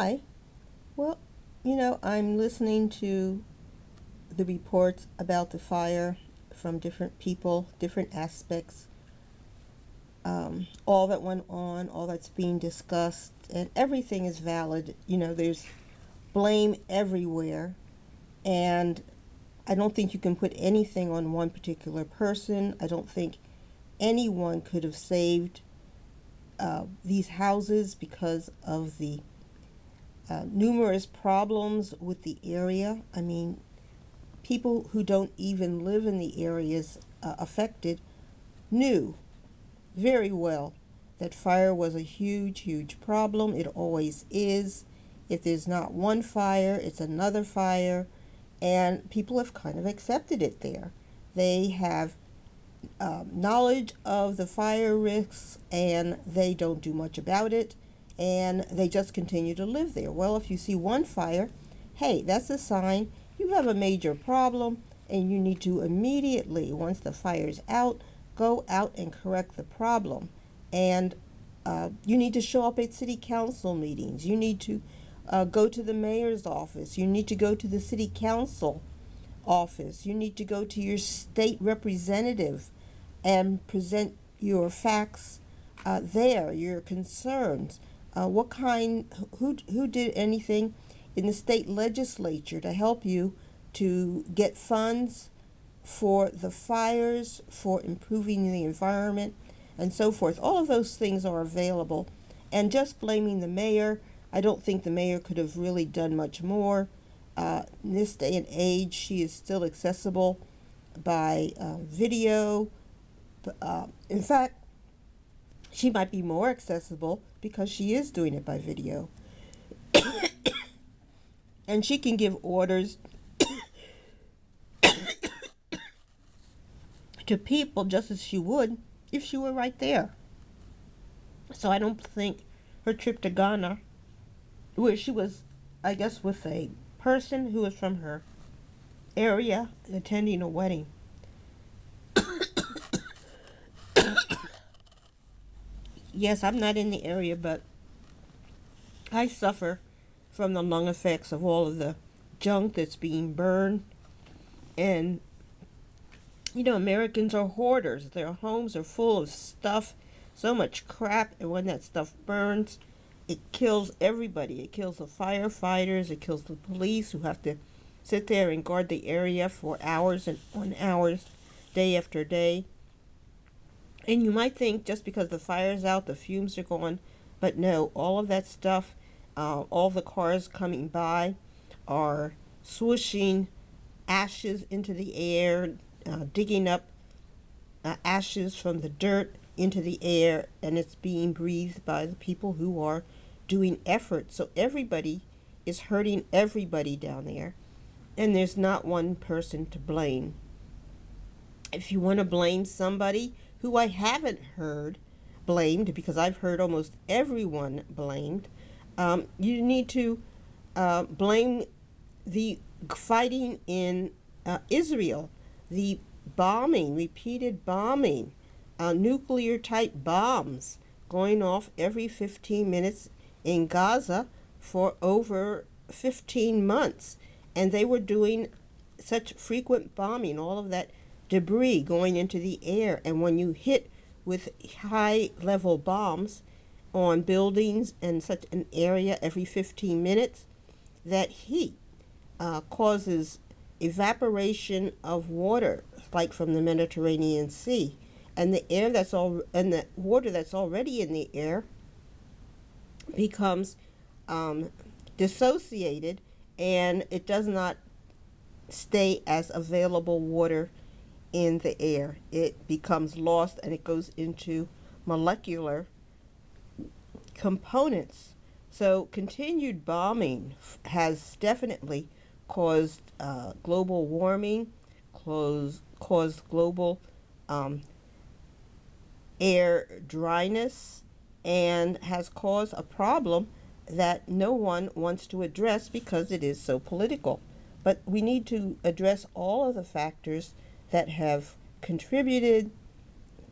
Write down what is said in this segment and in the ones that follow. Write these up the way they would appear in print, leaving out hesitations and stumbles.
Hi. Well, I'm listening to the reports about the fire from different people, different aspects, all that went on, all that's being discussed, and everything is valid. There's blame everywhere, and I don't think you can put anything on one particular person. I don't think anyone could have saved these houses because of the numerous problems with the area. I mean, people who don't even live in the areas affected knew very well that fire was a huge, huge problem. It always is. If there's not one fire, it's another fire, and people have kind of accepted it there. They have knowledge of the fire risks and they don't do much about it, and they just continue to live there. Well, if you see one fire, hey, that's a sign you have a major problem, and you need to immediately, once the fire's out, go out and correct the problem. And you need to show up at city council meetings. You need to go to the mayor's office. You need to go to the city council office. You need to go to your state representative and present your facts there, your concerns. Who did anything in the state legislature to help you to get funds for the fires, for improving the environment, and so forth. All of those things are available. And just blaming the mayor, I don't think the mayor could have really done much more. In this day and age, she is still accessible by video. In fact, she might be more accessible because she is doing it by video. And she can give orders to people just as she would if she were right there. So I don't think her trip to Ghana, where she was, I guess, with a person who was from her area attending a wedding. Yes, I'm not in the area, but I suffer from the lung effects of all of the junk that's being burned. And, Americans are hoarders. Their homes are full of stuff, so much crap, and when that stuff burns, it kills everybody. It kills the firefighters, it kills the police who have to sit there and guard the area for hours and on hours, day after day. And you might think just because the fire's out, the fumes are gone, but no, all of that stuff, all the cars coming by are swooshing ashes into the air, digging up ashes from the dirt into the air, and it's being breathed by the people who are doing effort. So everybody is hurting everybody down there, and there's not one person to blame. If you want to blame somebody who I haven't heard blamed, because I've heard almost everyone blamed, you need to blame the fighting in Israel, the bombing, repeated bombing, nuclear type bombs going off every 15 minutes in Gaza for over 15 months. And they were doing such frequent bombing, all of that debris going into the air. And when you hit with high level bombs on buildings and such an area every 15 minutes, that heat causes evaporation of water, like from the Mediterranean Sea, and the water that's already in the air becomes dissociated, and it does not stay as available water in the air. It becomes lost and it goes into molecular components. So continued bombing has definitely caused global warming, caused global air dryness, and has caused a problem that no one wants to address because it is so political. But we need to address all of the factors that have contributed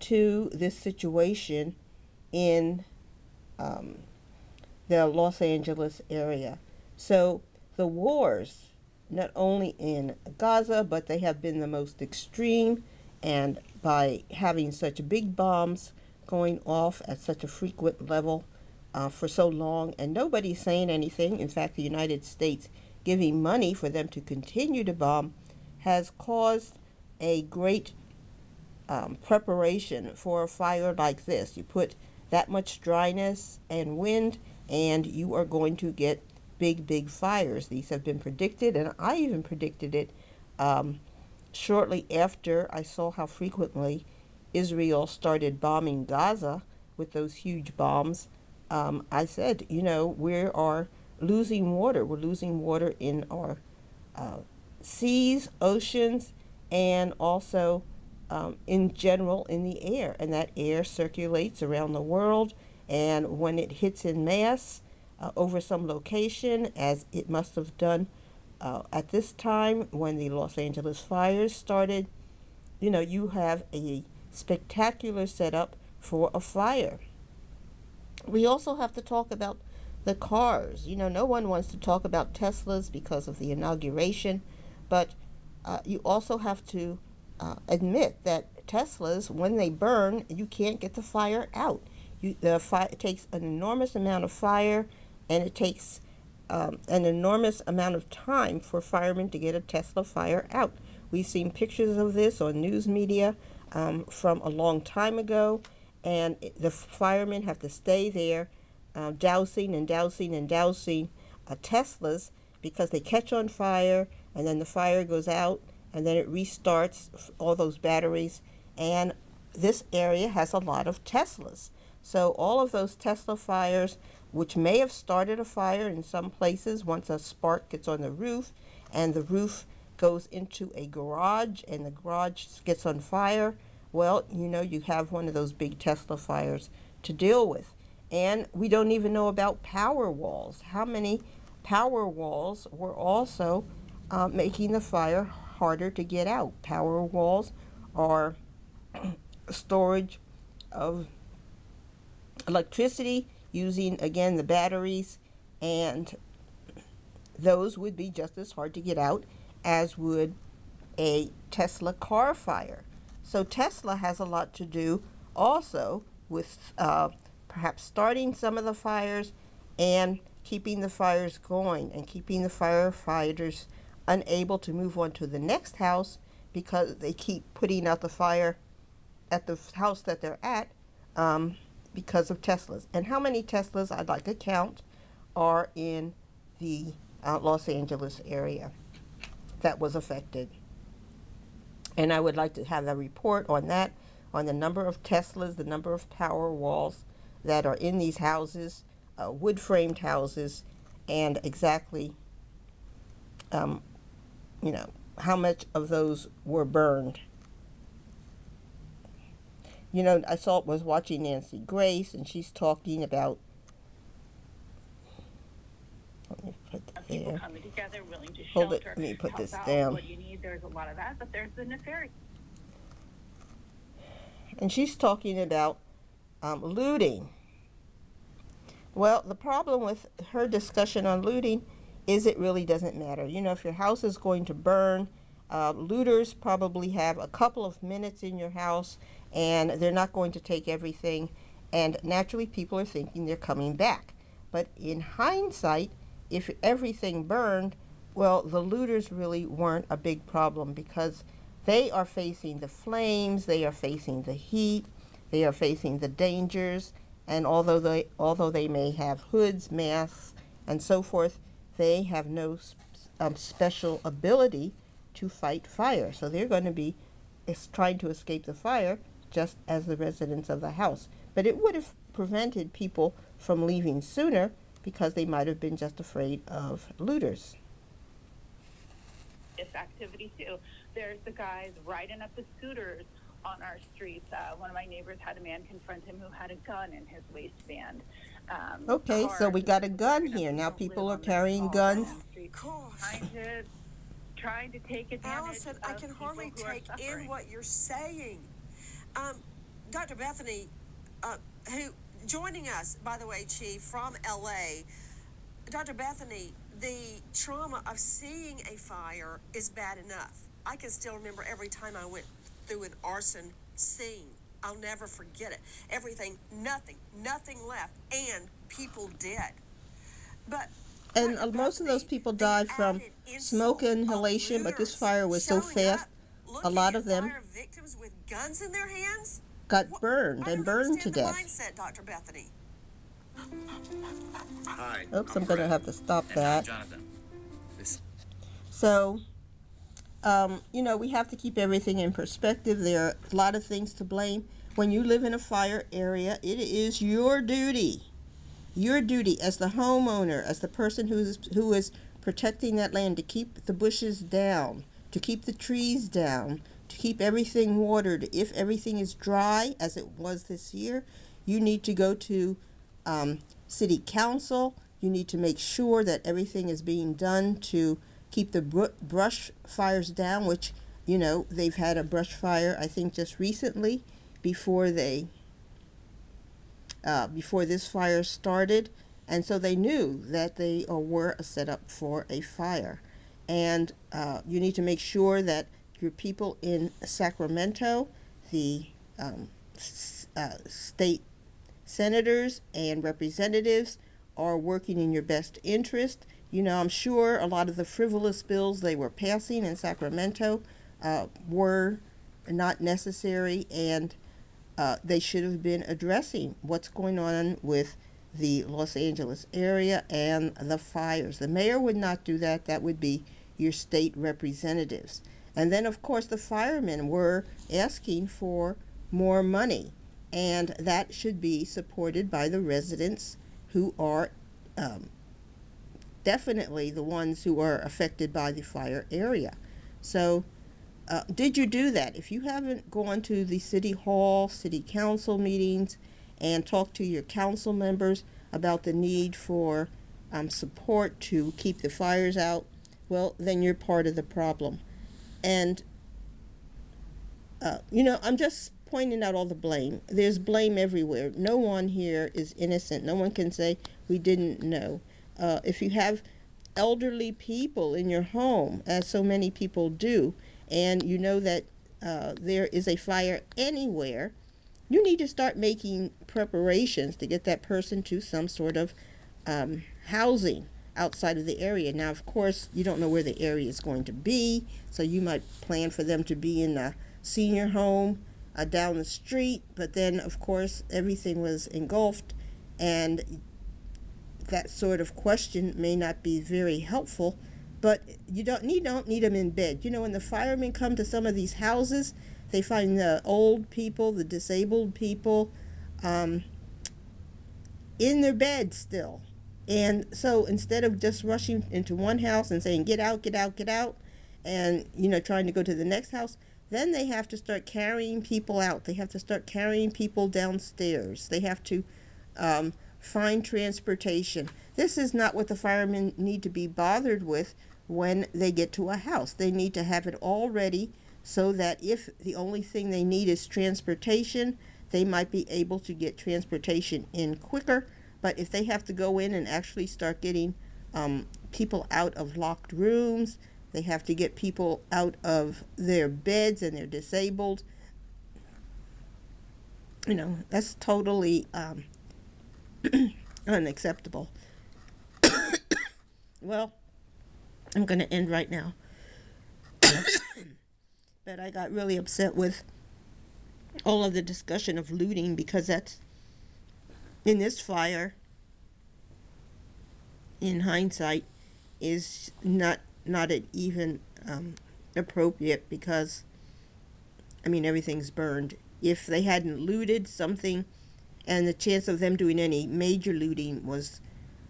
to this situation in the Los Angeles area. So the wars, not only in Gaza, but they have been the most extreme, and by having such big bombs going off at such a frequent level for so long, and nobody's saying anything. In fact, the United States giving money for them to continue to bomb has caused a great preparation for a fire like this. You put that much dryness and wind, and you are going to get big, big fires. These have been predicted, and I even predicted it shortly after I saw how frequently Israel started bombing Gaza with those huge bombs. I said, we are losing water. We're losing water in our uh, seas, oceans, and also in general in the air. And that air circulates around the world. And when it hits in mass over some location, as it must have done at this time when the Los Angeles fires started, you have a spectacular setup for a fire. We also have to talk about the cars. No one wants to talk about Teslas because of the inauguration, but you also have to admit that Teslas, when they burn, you can't get the fire out. It takes an enormous amount of fire, and it takes an enormous amount of time for firemen to get a Tesla fire out. We've seen pictures of this on news media from a long time ago, and the firemen have to stay there dousing and dousing and dousing Teslas because they catch on fire, and then the fire goes out, and then it restarts all those batteries. And this area has a lot of Teslas. So all of those Tesla fires, which may have started a fire in some places once a spark gets on the roof, and the roof goes into a garage, and the garage gets on fire, well, you have one of those big Tesla fires to deal with. And we don't even know about power walls. How many power walls were also making the fire harder to get out? Power walls are storage of electricity using, again, the batteries, and those would be just as hard to get out as would a Tesla car fire. So Tesla has a lot to do also with perhaps starting some of the fires and keeping the fires going and keeping the firefighters unable to move on to the next house because they keep putting out the fire at the house that they're at because of Teslas. And how many Teslas, I'd like to count, are in the Los Angeles area that was affected. And I would like to have a report on that, on the number of Teslas, the number of power walls that are in these houses, wood-framed houses, and exactly, how much of those were burned. I was watching Nancy Grace, and she's talking about. Let me put that people there. coming together, willing to shelter. Hold it. Let me put this down. What you need, there's a lot of that, but there's the nefarious. And she's talking about looting. Well, the problem with her discussion on looting is it really doesn't matter. If your house is going to burn, looters probably have a couple of minutes in your house, and they're not going to take everything. And naturally, people are thinking they're coming back. But in hindsight, if everything burned, well, the looters really weren't a big problem because they are facing the flames, they are facing the heat, they are facing the dangers, and although they may have hoods, masks, and so forth, they have no special ability to fight fire. So they're going to be trying to escape the fire just as the residents of the house. But it would have prevented people from leaving sooner because they might have been just afraid of looters. This activity too. There's the guys riding up the scooters on our streets. One of my neighbors had a man confront him who had a gun in his waistband. Okay, so we got a gun here. Now people are carrying guns. Trying to take advantage. Allison, I can hardly take in what you're saying. Dr. Bethany, who Joining us, by the way, Chief, from LA, Dr. Bethany, the trauma of seeing a fire is bad enough. I can still remember every time I went through an arson scene. I'll never forget it. Everything, nothing left, and people dead. But And Dr. most of those Bethany, people the died from added smoke insult inhalation, of but this looters fire was so showing fast, up, a looking lot at of them fire victims with guns in their hands. got burned I and don't burned to understand the death. mindset, Dr. Bethany. Hi, Oops, I'm I'm going to Fred. have to stop And I'm that. Jonathan. This So, we have to keep everything in perspective. There are a lot of things to blame. When you live in a fire area, it is your duty as the homeowner, as the person who is protecting that land, to keep the bushes down, to keep the trees down, to keep everything watered. If everything is dry, as it was this year, you need to go to city council. You need to make sure that everything is being done to keep the brush fires down, which, they've had a brush fire, I think, just recently before before this fire started, and so they knew that they were set up for a fire. And you need to make sure that your people in Sacramento, the state senators and representatives, are working in your best interest. I'm sure a lot of the frivolous bills they were passing in Sacramento were not necessary, and they should have been addressing what's going on with the Los Angeles area and the fires. The mayor would not do that. That would be your state representatives. And then, of course, the firemen were asking for more money, and that should be supported by the residents who are definitely the ones who are affected by the fire area. So, did you do that? If you haven't gone to the city hall, city council meetings, and talked to your council members about the need for support to keep the fires out, well, then you're part of the problem. And, I'm just pointing out all the blame. There's blame everywhere. No one here is innocent. No one can say we didn't know. If you have elderly people in your home, as so many people do, and you know that there is a fire anywhere, you need to start making preparations to get that person to some sort of housing outside of the area. Now, of course, you don't know where the area is going to be, so you might plan for them to be in a senior home down the street, but then, of course, everything was engulfed, and that sort of question may not be very helpful. But you don't need them in bed. When the firemen come to some of these houses, they find the old people, the disabled people, in their beds still. And so instead of just rushing into one house and saying, get out, get out, get out, and, trying to go to the next house, then they have to start carrying people out. They have to start carrying people downstairs. They have to find transportation. This is not what the firemen need to be bothered with when they get to a house. They need to have it all ready so that if the only thing they need is transportation, they might be able to get transportation in quicker. But if they have to go in and actually start getting people out of locked rooms, they have to get people out of their beds and they're disabled, that's totally unacceptable. Well, I'm going to end right now. But I got really upset with all of the discussion of looting, because that's, in this fire, in hindsight, is not even appropriate, because, everything's burned. If they hadn't looted something, and the chance of them doing any major looting was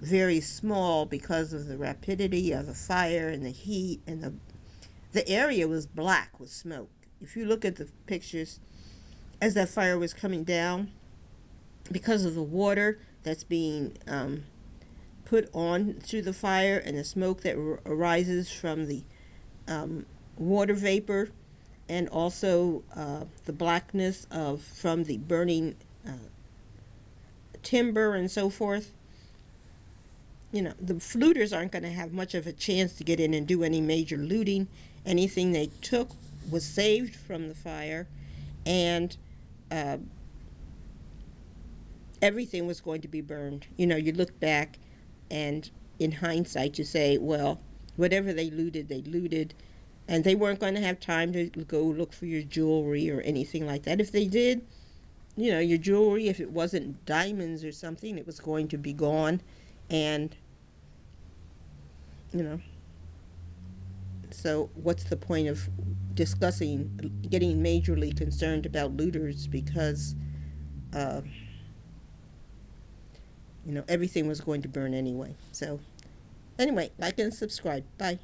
very small because of the rapidity of the fire and the heat, and the area was black with smoke. If you look at the pictures as that fire was coming down, because of the water that's being put on to the fire and the smoke that arises from the water vapor, and also the blackness from the burning timber and so forth, the looters aren't going to have much of a chance to get in and do any major looting. Anything they took was saved from the fire, and uh, everything was going to be burned. You look back, and in hindsight, you say, well, whatever they looted, and they weren't going to have time to go look for your jewelry or anything like that. If they did, your jewelry, if it wasn't diamonds or something, it was going to be gone. And, you know, so what's the point of discussing, getting majorly concerned about looters because, uh, everything was going to burn anyway. So, anyway, like and subscribe. Bye.